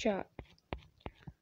4।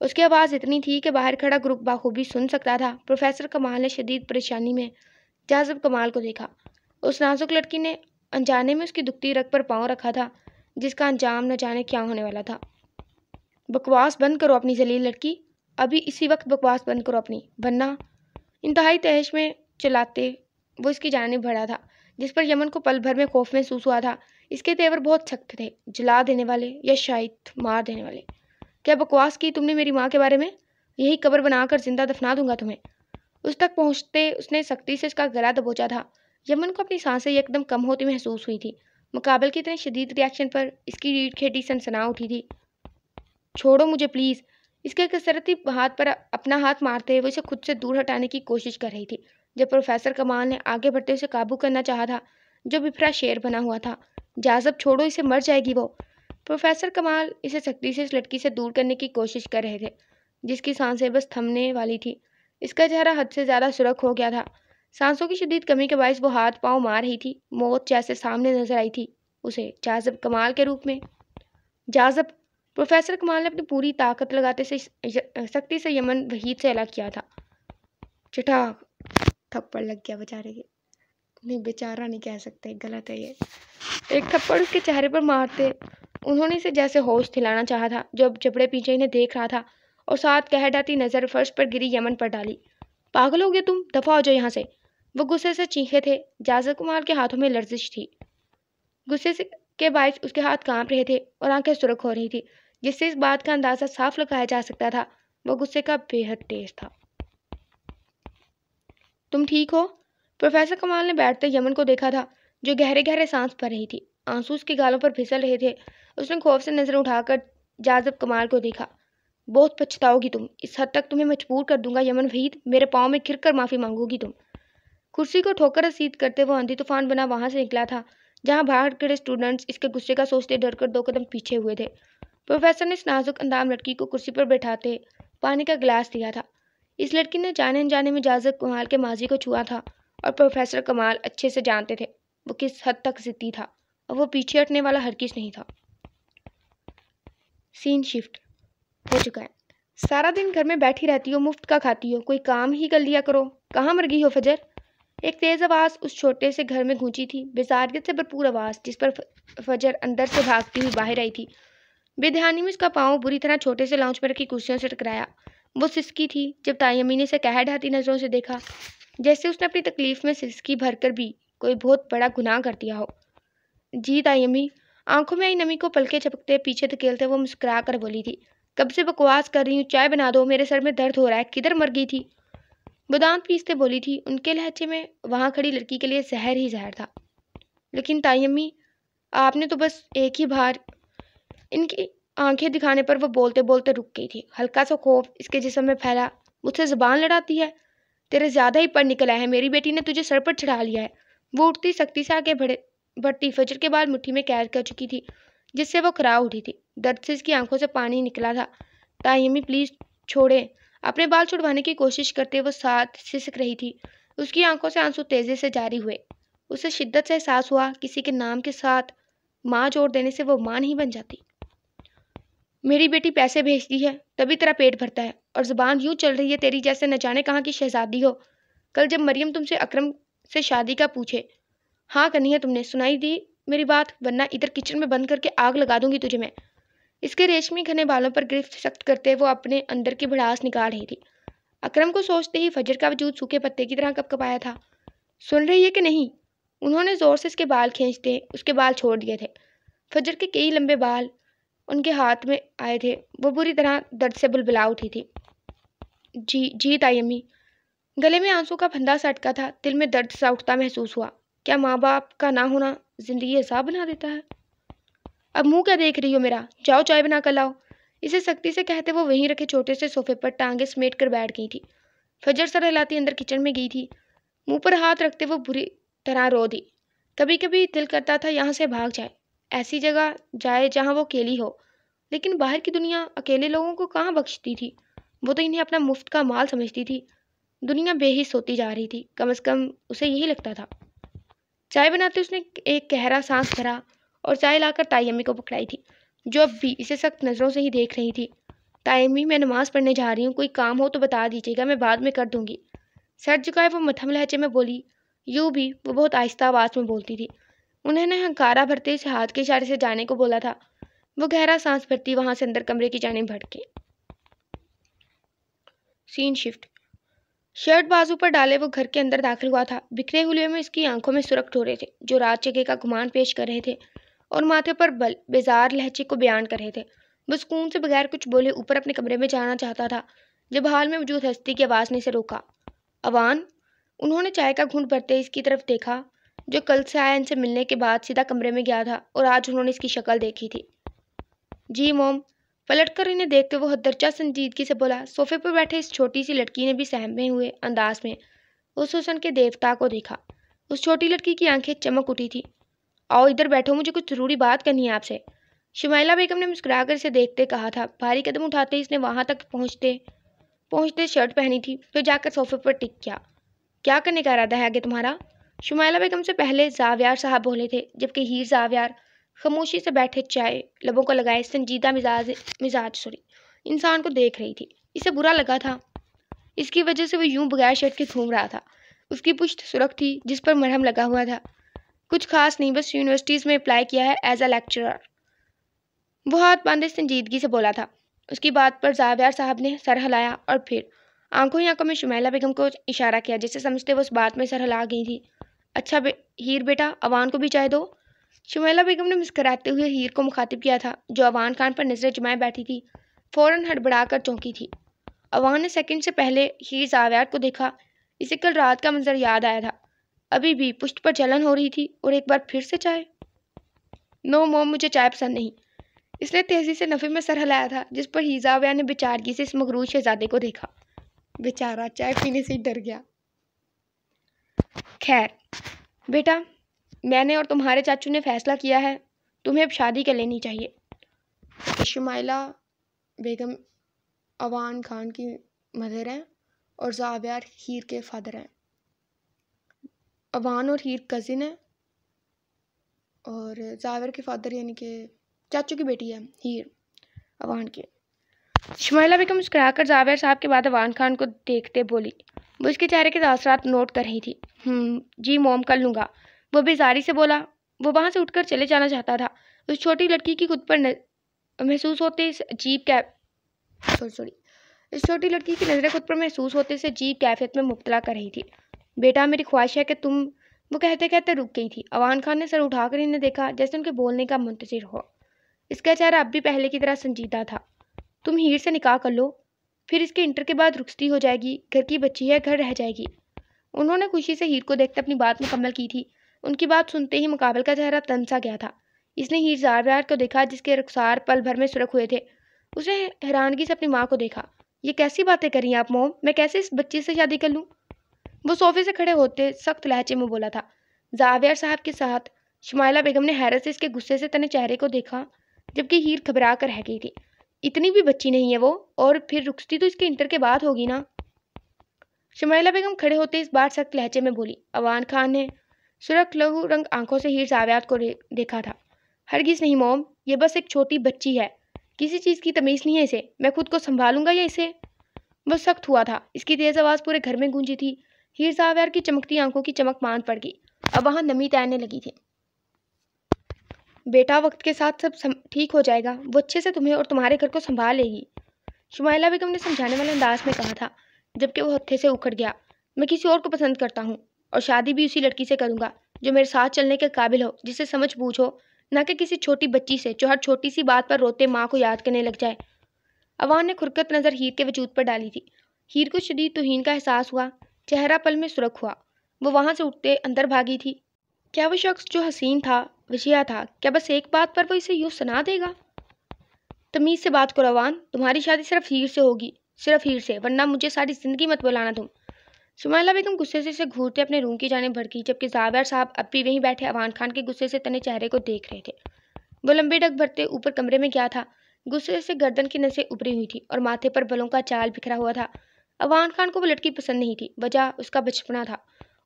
اس کی آواز اتنی تھی کہ باہر کھڑا گروپ بخوبی سن سکتا تھا۔ پروفیسر کمال نے شدید پریشانی میں جاذب کمال کو دیکھا۔ اس نازک لڑکی نے انجانے میں اس کی دکھتی رگ پر پاؤں رکھا تھا، جس کا انجام نہ جانے کیا ہونے والا تھا۔ بکواس بند کرو اپنی ذلیل لڑکی، ابھی اسی وقت بکواس بند کرو اپنی، ورنہ۔ انتہائی تیش میں چلاتے وہ اس کی جانب بڑھا تھا، جس پر یمن کو پل بھر میں خوف محسوس ہوا تھا۔ اس کے تیور بہت سخت تھے، جلا دینے والے یا شاید مار دینے والے۔ کیا بکواس کی تم نے میری ماں کے بارے میں؟ یہی قبر بنا کر زندہ دفنا دوں گا تمہیں۔ اس تک پہنچتے اس نے سختی سے اس کا گلا دبوچا تھا۔ یمن کو اپنی سانسیں یکدم کم ہوتی محسوس ہوئی تھی۔ مقابل کے اتنے شدید ری ایکشن پر اس کی ریڑھ کھیٹی سنسنا اٹھی تھی۔ چھوڑو مجھے پلیز۔ اس کے کثرتی ہاتھ پر اپنا ہاتھ مارتے وہ اسے خود سے دور ہٹانے کی کوشش کر رہی تھی، جب پروفیسر کمال نے آگے بڑھتے اسے قابو کرنا چاہا تھا، جو بپھرا شیر بنا ہوا تھا۔ جاذب چھوڑو اسے، مر جائے گی وہ۔ پروفیسر کمال اسے سختی سے اس لڑکی سے دور کرنے کی کوشش کر رہے تھے، جس کی سانسیں بس تھمنے والی تھی۔ اس کا چہرہ حد سے زیادہ سرخ ہو گیا تھا۔ سانسوں کی شدید کمی کے باعث وہ ہاتھ پاؤں مار رہی تھی۔ موت جیسے سامنے نظر آئی تھی اسے جاذب کمال کے روپ میں۔ جاذب! پروفیسر کمال نے اپنی پوری طاقت لگاتے سے سختی سے یمن وحید سے الگ کیا تھا۔ چٹاک! تھپڑ لگ گیا بیچارے کے۔ نہیں، بیچارہ نہیں کہہ سکتے، غلط ہے یہ۔ ایک تھپڑ اس کے چہرے پر مارتے انہوں نے اسے جیسے ہوش دلانا چاہا تھا، جو اب جبڑے پیچھے انہیں دیکھ رہا تھا، اور ساتھ کہہ ڈاتی نظر فرش پر گری یمن پر ڈالی۔ پاگل ہو گئے تم، دفعہ ہو جاؤ یہاں سے۔ وہ غصے سے چیخے تھے۔ جاذب کمال کے ہاتھوں میں لرزش تھی۔ غصے کے باعث اس کے ہاتھ کانپ رہے تھے اور آنکھیں سرخ ہو رہی تھی، جس سے اس بات کا اندازہ صاف لگایا جا سکتا تھا وہ غصے کا بے حد تیز تھا۔ تم ٹھیک ہو؟ پروفیسر کمال نے بیٹھتے یمن کو دیکھا تھا، جو گہرے گہرے سانس بھر رہی تھی۔ آنسو اس کے گالوں پر پھسل رہے تھے۔ اس نے خوف سے نظر اٹھا کر جاذب کمال کو دیکھا۔ بہت پچھتاؤ گی تم، اس حد تک تمہیں مجبور کر دوں گا یمن وحید، میرے پاؤں میں گر کر معافی مانگو گی تم۔ کرسی کو ٹھوکر رسید کرتے وہ آندھی طوفان بنا وہاں سے نکلا تھا، جہاں باہر کھڑے اسٹوڈنٹس اس کے غصے کا سوچتے ڈر کر 2 قدم پیچھے ہوئے تھے۔ پروفیسر نے اس نازک اندام لڑکی کو کرسی پر بیٹھاتے پانی کا گلاس دیا تھا۔ اس لڑکی نے جانے انجانے میں جاذب کمال کے ماضی کو چھوا تھا، اور پروفیسر کمال اچھے سے جانتے تھے وہ کس حد تک ضدی تھا، اور وہ پیچھے ہٹنے والا ہرگز نہیں تھا۔ سین شفٹ ہو چکا ہے۔ سارا دن گھر میں بیٹھی رہتی ہو، مفت کا کھاتی ہو، کوئی کام ہی کر لیا کرو۔ کہاں مر گئی ہو فجر؟ ایک تیز آواز اس چھوٹے سے گھر میں گونجی تھی، بیزاریت سے بھرپور آواز، جس پر فجر اندر سے بھاگتی ہوئی باہر آئی تھی۔ بے دھیانی میں اس کا پاؤں بری طرح چھوٹے سے لاؤنج پر رکھی کرسیوں سے ٹکرایا۔ وہ سسکی تھی جب تائمی نے اسے کہہ ڈھاتی نظروں سے دیکھا، جیسے اس نے اپنی تکلیف میں سسکی بھر کر بھی کوئی بہت بڑا گناہ کر دیا ہو۔ جی تائمی! آنکھوں میں آئی نمی کو پلکیں جھپکتے پیچھے دھکیلتے وہ مسکرا کر بولی تھی۔ کب سے بکواس کر رہی ہوں، چائے بنا دو، میرے سر میں درد ہو رہا ہے۔ کدھر مر گئی تھی؟ وہ دانت پیستے بولی تھی۔ ان کے لہجے میں وہاں کھڑی لڑکی کے لیے زہر ہی زہر تھا۔ لیکن تائمی، آپ نے تو بس ایک ہی بار۔ ان کی آنکھیں دکھانے پر وہ بولتے بولتے رک گئی تھی۔ ہلکا سا خوف اس کے جسم میں پھیلا۔ مجھ سے زبان لڑاتی ہے؟ تیرے زیادہ ہی پڑھ نکلا ہے، میری بیٹی نے تجھے سر پر چڑھا لیا ہے۔ وہ اٹھتی سختی سے آگے بڑھتی فجر کے بال مٹھی میں قید کر چکی تھی، جس سے وہ کھرا اٹھی تھی۔ درد سے اس کی آنکھوں سے پانی نکلا تھا۔ تائمی پلیز چھوڑیں۔ اپنے بال چھڑوانے کی کوشش کرتے وہ ساتھ سسک رہی تھی۔ اس کی آنکھوں سے آنسو تیزی سے جاری ہوئے۔ اسے شدت سے احساس ہوا کسی کے نام کے ساتھ ماں جوڑ دینے سے وہ ماں نہیں بن جاتی۔ میری بیٹی پیسے بھیجتی ہے تبھی تیرا پیٹ بھرتا ہے، اور زبان یوں چل رہی ہے تیری جیسے نہ جانے کہاں کی شہزادی ہو۔ کل جب مریم تم سے اکرم سے شادی کا پوچھے، ہاں کرنی ہے تم نے، سنائی دی میری بات، ورنہ ادھر کچن میں بند کر کے آگ لگا دوں گی تجھے میں۔ اس کے ریشمی گھنے بالوں پر گرفت سخت کرتے وہ اپنے اندر کی بھڑاس نکال رہی تھی۔ اکرم کو سوچتے ہی فجر کا وجود سوکھے پتے کی طرح کپکپایا تھا۔ سن رہی ہے کہ نہیں؟ انہوں نے زور سے اس کے بال کھینچتے اس کے بال چھوڑ دیے تھے۔ فجر کے کئی لمبے بال ان کے ہاتھ میں آئے تھے۔ وہ بری طرح درد سے بلبلا اٹھی تھی۔ جی تائمی۔ گلے میں آنسو کا پھندا سا اٹکا تھا، دل میں درد سا اٹھتا محسوس ہوا۔ کیا ماں باپ کا نہ ہونا زندگی عذاب بنا دیتا ہے؟ اب منہ کیا دیکھ رہی ہو میرا؟ جاؤ چائے بنا کر لاؤ۔ اسے سختی سے کہتے وہ وہیں رکھے چھوٹے سے صوفے پر ٹانگیں سمیٹ کر بیٹھ گئی تھی۔ فجر سر ہلاتی اندر کچن میں گئی تھی۔ منہ پر ہاتھ رکھتے وہ بری طرح رو دی۔ کبھی کبھی دل کرتا تھا یہاں سے بھاگ جائے، ایسی جگہ جائے جہاں وہ اکیلی ہو، لیکن باہر کی دنیا اکیلے لوگوں کو کہاں بخشتی تھی۔ وہ تو انہیں اپنا مفت کا مال سمجھتی تھی۔ دنیا بے حس ہوتی جا رہی تھی، کم از کم اسے یہی لگتا تھا۔ چائے بناتے اس نے ایک گہرا سانس بھرا اور چائے لا کر تائی امی کو پکڑائی تھی، جو اب بھی اسے سخت نظروں سے ہی دیکھ رہی تھی۔ تائمی میں نماز پڑھنے جا رہی ہوں، کوئی کام ہو تو بتا دیجیے گا، میں بعد میں کر دوں گی۔ سر جھکائے وہ مدھم لہجے میں بولی۔ یوں بھی وہ بہت آہستہ آواز میں بولتی تھی۔ انہوں نے ہنکارا بھرتے اسے ہاتھ کے اشارے سے جانے کو بولا تھا۔ وہ گہرا سانس بھرتی وہاں سے اندر کمرے کی جانب بھٹکی۔ سین شفٹ۔ شرٹ بازو پر ڈالے وہ گھر کے اندر داخل ہوا تھا۔ بکھرے ہوئے میں اس کی آنکھوں میں سرخ ٹھورے تھے جو رات جگہ کا گمان پیش کر رہے تھے اور ماتھے پر بیزار لہجے کو بیان کر رہے تھے۔ وہ سکون سے بغیر کچھ بولے اوپر اپنے کمرے میں جانا چاہتا تھا جب حال میں موجود ہستی کی آواز نے اسے روکا۔ اوان۔ انہوں نے چائے کا گھونٹ بھرتے اس کی طرف دیکھا جو کل سے آیا ان سے ملنے کے بعد سیدھا کمرے میں گیا تھا اور آج انہوں نے اس کی شکل دیکھی تھی۔ جی موم۔ پلٹ کر انہیں دیکھتے وہ حدرچہ سنجیدگی سے بولا۔ صوفے پر بیٹھے اس چھوٹی سی لڑکی نے بھی سہمے ہوئے انداز میں اس حسن کے دیوتا کو دیکھا۔ اس چھوٹی لڑکی کی آنکھیں چمک اٹھی تھی۔ آؤ ادھر بیٹھو، مجھے کچھ ضروری بات کرنی ہے آپ سے، شمائلہ بیگم نے مسکرا کر اسے دیکھتے کہا تھا۔ بھاری قدم اٹھاتے اس نے وہاں تک پہنچتے شرٹ پہنی تھی، پھر جا کر صوفے پر ٹک کیا۔ کیا کرنے کا ارادہ ہے آگے تمہارا؟ شمائلہ بیگم سے پہلے زاویار صاحب بولے تھے، جبکہ ہیر زاویار خاموشی سے بیٹھے چائے لبوں کو لگائے سنجیدہ مزاج انسان کو دیکھ رہی تھی۔ اسے برا لگا تھا، اس کی وجہ سے وہ یوں بغیر شرٹ کے گھوم رہا تھا۔ اس کی پشت سرخ تھی جس پر مرہم لگا ہوا تھا۔ کچھ خاص نہیں، بس یونیورسٹیز میں اپلائی کیا ہے ایز اے لیکچرر، وہ ہاتھ باندھے سنجیدگی سے بولا تھا۔ اس کی بات پر زاویار صاحب نے سر ہلایا اور پھر آنکھوں ہی آنکھوں میں شمائلہ بیگم کو اشارہ کیا جیسے سمجھتے وہ اس بات میں سر ہلا گئی تھی۔ اچھا ہیر بیٹا، اوان کو بھی چائے دو۔ شمائلہ بیگم نے مسکراتے ہوئے ہیر کو مخاطب کیا تھا جو اوان خان پر نظریں جمائے بیٹھی تھی۔ فوراً ہڑبڑا کر چونکی تھی۔ اوان نے سیکنڈ سے پہلے ہیر زاویار کو دیکھا۔ اسے کل رات کا منظر یاد آیا تھا۔ ابھی بھی پشت پر جلن ہو رہی تھی اور ایک بار پھر سے چائے۔ نو موم، مجھے چائے پسند نہیں۔ اس نے تیزی سے نفی میں سر ہلایا تھا جس پر ہیر زاویار نے بیچارگی سے اس مغرور شہزادے کو دیکھا۔ بیچارہ چائے پینے سے ہی ڈر گیا۔ خیر بیٹا، میں نے اور تمہارے چاچو نے فیصلہ کیا ہے، تمہیں اب شادی کر لینی چاہیے۔ شمائلہ بیگم اوان خان کی مدر ہیں اور زاویار ہیر کے فادر ہیں۔ اوان اور ہیر کزن ہیں اور زاویار کے فادر یعنی کہ چاچو کی بیٹی ہے ہیر اوان کی۔ شمائلہ بیگم مسکرا کر زاویار صاحب کے بعد اوان خان کو دیکھتے بولی۔ وہ اس کے چہرے کے تاثرات نوٹ کر رہی تھی۔ جی موم، کر لوں گا، وہ بیزاری سے بولا۔ وہ وہاں سے اٹھ کر چلے جانا چاہتا تھا۔ اس چھوٹی لڑکی کی خود پر محسوس ہوتے اس چھوٹی لڑکی کی نظریں خود پر محسوس ہوتے سے عجیب کیفیت میں مبتلا کر رہی تھی۔ بیٹا، میری خواہش ہے کہ تم، وہ کہتے کہتے رک گئی تھی۔ اوان خان نے سر اٹھا کر انہیں دیکھا جیسے ان کے بولنے کا منتظر ہو۔ اس کا چہرہ اب بھی پہلے کی طرح سنجیدہ تھا۔ تم ہیر سے نکاح کر لو، پھر اس کے انٹر کے بعد رخصتی ہو جائے گی، گھر کی بچی ہے، گھر رہ جائے گی۔ انہوں نے خوشی سے ہیر کو دیکھتے اپنی بات مکمل کی تھی۔ ان کی بات سنتے ہی مقابل کا چہرہ تن سا گیا تھا۔ اس نے ہیر زاویار کو دیکھا جس کے رخسار پل بھر میں سرخ ہوئے تھے۔ اس نے حیرانگی سے اپنی ماں کو دیکھا۔ یہ کیسی باتیں کر رہی ہیں آپ موم، میں کیسے اس بچی سے شادی کر لوں؟ وہ صوفے سے کھڑے ہوتے سخت لہجے میں بولا تھا۔ زاویار صاحب کے ساتھ شمائلہ بیگم نے حیرت سے اس کے غصے سے تنے چہرے کو دیکھا جبکہ ہیر گھبرا کر رہ گئی تھی۔ اتنی بھی بچی نہیں ہے وہ، اور پھر رخصتی تو اس کے انٹر کے بعد ہوگی نا۔ شمائلہ بیگم کھڑے ہوتے اس بار سخت لہجے میں بولی۔ اوان خان نے سرخ لہو رنگ آنکھوں سے ہیر زاویار کو دیکھا تھا۔ ہرگز نہیں موم، یہ بس ایک چھوٹی بچی ہے، کسی چیز کی تمیز نہیں ہے اسے، میں خود کو سنبھالوں گا یا اسے۔ وہ سخت ہوا تھا، اس کی تیز آواز پورے گھر میں گونجی تھی۔ ہیر زاویار کی چمکتی آنکھوں کی چمک مان پڑ گئی، اب وہاں نمی تیرنے لگی تھی۔ بیٹا، وقت کے ساتھ سب ٹھیک ہو جائے گا، وہ اچھے سے تمہیں اور تمہارے گھر کو سنبھال لے گی، شمائلہ بیگم نے سمجھانے والے انداز میں کہا تھا جبکہ وہ ہتھے سے اکھڑ گیا۔ میں کسی اور کو پسند کرتا ہوں اور شادی بھی اسی لڑکی سے کروں گا جو میرے ساتھ چلنے کے قابل ہو، جسے سمجھ بوجھ ہو، نہ کہ کسی چھوٹی بچی سے جو ہر چھوٹی سی بات پر روتے ماں کو یاد کرنے لگ جائے۔ اوان نے کھرکت نظر ہیر کے وجود پر ڈالی تھی۔ ہیر کو شدید توہین کا احساس ہوا، چہرہ پل میں سرخ ہوا۔ وہ وہاں سے اٹھتے اندر بھاگی تھی۔ کیا وہ شخص جو حسین تھا، وشیا تھا، کیا بس ایک بات پر وہ اسے یوں سنا دے گا؟ تمیز سے بات کرو اوان، تمہاری شادی صرف ہیر سے ہوگی، صرف ہیر سے، ورنہ مجھے ساری زندگی مت بلانا تم۔ شمائلہ بیگم غصے سے اسے گھورتے اپنے روم کی جانب بھڑکی جبکہ زاویار صاحب اب بھی وہیں بیٹھے اوان خان کے غصے سے تنے چہرے کو دیکھ رہے تھے۔ وہ لمبے ڈگ بھرتے اوپر کمرے میں گیا تھا، غصے سے گردن کی نسیں ابری ہوئی تھی اور ماتھے پر بلوں کا چال بکھرا ہوا تھا۔ اوان خان کو وہ لڑکی پسند نہیں تھی، وجہ اس کا بچپنا تھا۔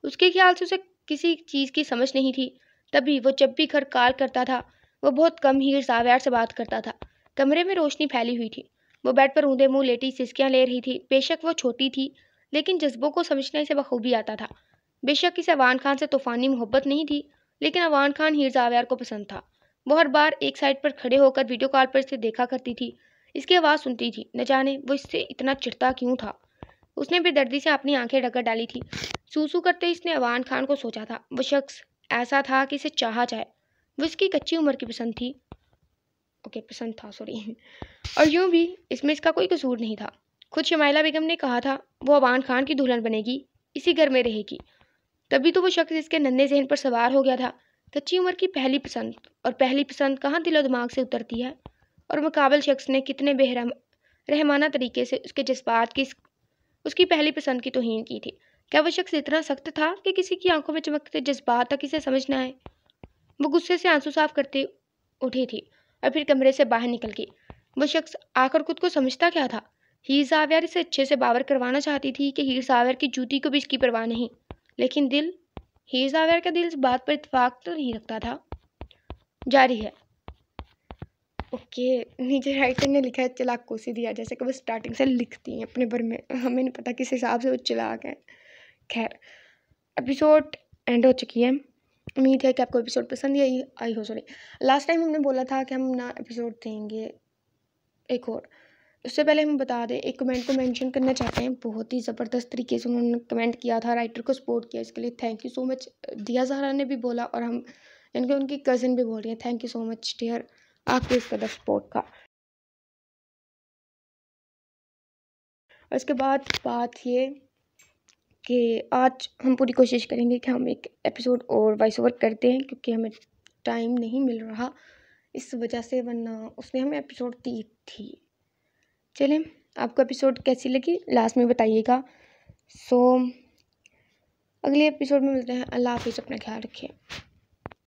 اس کے خیال سے اسے کسی چیز کی سمجھ نہیں تھی، تبھی وہ جب بھی گھر کال کرتا تھا وہ بہت کم ہیر زاویار سے بات کرتا تھا۔ کمرے میں روشنی پھیلی ہوئی تھی، وہ بیڈ پر اوندے منہ لیٹی سسکیاں لے رہی تھی۔ بے شک وہ چھوٹی تھی لیکن جذبوں کو سمجھنا اسے بخوبی آتا تھا۔ بے شک اسے عوان خان سے طوفانی محبت نہیں تھی لیکن عوان خان ہیر زاویار کو پسند تھا۔ وہ ہر بار ایک سائڈ پر کھڑے ہو کر ویڈیو کال پر اسے دیکھا کرتی تھی، اس کی آواز سنتی تھی، نہ جانے وہ اس سے اتنا چڑھتا کیوں تھا۔ اس نے بے دردی سے اپنی آنکھیں ڈھک کر ڈالی تھی۔ سو کرتے اس نے عوان خان کو سوچا تھا، وہ شخص ایسا تھا کہ اسے چاہا جائے۔ وہ اس کی کچی عمر کی پسند تھا اور یوں بھی اس میں اس کا کوئی قصور نہیں تھا۔ خود شمائلہ بیگم نے کہا تھا وہ عوان خان کی دلہن بنے گی، اسی گھر میں رہے گی۔ تبھی تو وہ شخص اس کے ننھے ذہن پر سوار ہو گیا تھا۔ کچی عمر کی پہلی پسند، اور پہلی پسند کہاں دل و دماغ سے اترتی ہے، اور مقابل شخص نے کتنے رحمانہ طریقے سے اس کے جذبات کی، اس کی پہلی پسند کی توہین کی تھی۔ کیا وہ شخص اتنا سخت تھا کہ کسی کی آنکھوں میں چمکتے جذبات تک اسے سمجھ نہ آئے؟ وہ غصے سے آنسو صاف کرتے اٹھی تھی اور پھر کمرے سے باہر نکل گئی۔ وہ شخص آخر خود کو سمجھتا کیا تھا؟ ہیر زاویار اسے اچھے سے باور کروانا چاہتی تھی کہ ہیر زاویار کی جوتی کو بھی اس کی پرواہ نہیں، لیکن دل، ہیر زاویار کا دل اس بات پر اتفاق تو نہیں رکھتا تھا۔ جاری ہے۔ نیچے رائٹر نے لکھا ہے چلاک کوسی دیا، جیسے کہ وہ سٹارٹنگ سے لکھتی ہیں اپنے بارے میں، ہمیں نہیں پتہ کس حساب سے وہ چلاک ہیں۔ خیر، ایپیسوڈ اینڈ ہو چکی ہے۔ امید ہے کہ آپ کو ایپیسوڈ پسند آئی ہو۔ لاسٹ ٹائم ہم نے بولا تھا کہ ہم نہ ایپیسوڈ دیں گے ایک اور۔ اس سے پہلے ہم بتا دیں، ایک کمنٹ کو مینشن کرنا چاہتے ہیں، بہت ہی زبردست طریقے سے انہوں نے کمنٹ کیا تھا، رائٹر کو سپورٹ کیا، اس کے لیے تھینک یو سو مچ۔ دیا زہرا نے بھی بولا اور ہم یعنی کہ ان کی کزن بھی بول رہی ہیں، thank you so much dear آپ کے اس قدر سپورٹ کا۔ اور اس کے بعد بات یہ کہ آج ہم پوری کوشش کریں گے کہ ہم ایک ایپیسوڈ اور وائس اوور کرتے ہیں، کیونکہ ہمیں ٹائم نہیں مل رہا اس وجہ سے، ورنہ اس میں ہمیں ایپیسوڈ دی تھی۔ چلیں، آپ کو ایپیسوڈ کیسی لگی لاسٹ میں بتائیے گا۔ اگلے ایپیسوڈ میں ملتے ہیں۔ اللہ حافظ، اپنا خیال رکھیے۔